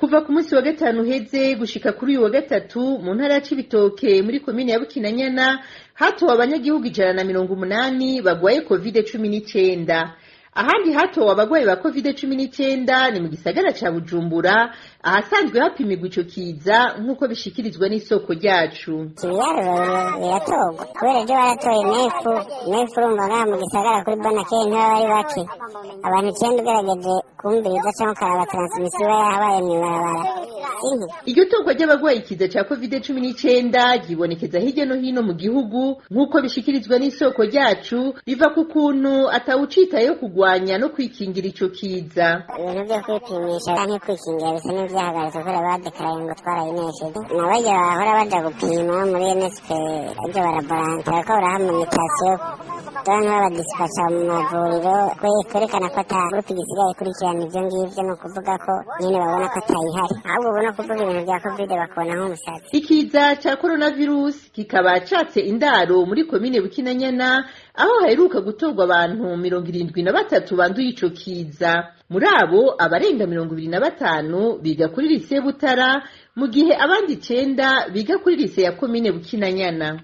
Kuva ku munsi wa gatanu uheze gushika kuri uyu wa gatatu mu ntara ya Cibitoke muri komine ya Bukinanyana hatowe abanyagihugu 180 bagwaye COVID-19. Ahandi hatowe abagwayi ba COVID-19 ni mu gisagara ca Bujumbura ahasanzwe hapimirwa ico kiza nk'uko bishikirizwa n'isoko ryacu. Ibiharuro biratorwa kubera ibyo baratoye nefu urumva ngaha mu gisagara kuri Banake ntibari bake abantu 9 ugerageje kumviriza cyangwa ukaraba transmission yahabaye mw'ibarabara. Iryo torwa ry'abagwaye ikiza ca COVID-19 ryibonekeza hirya no hino mu gihugu nk'uko bishikirizwa n'isoko ryacu biva ku kuntu atawucitayo kugwanya no kwikingira ico kiza. Ibintu byo kwipimisha canke kwikingira bisa n'ivyahagaritse kubera badekaraye ngo twarayinesheje n'abarya bahora baja gupima muri NSP ibyo barabaranta ariko barahamwe mutation kandi babadispatcha mu mavuriro kwerekana ko ata groupe gisigaye kurikirana ivyo ngivyo no kuvuga ko nyene babona ko atayihari ahubwo ubona kuvuga ibintu bya COVID bakona nk'umusatsi. Ikiza ca coronavirus kikaba catse indaro muri komine Bukinanyana aho haheruka gutorwa abantu 73 banduye ico kiza. Muri abo abarenga 25 biga kuri lycée Butara mu gihe abandi 9 biga kuri lycée ya komine Bukinanyana.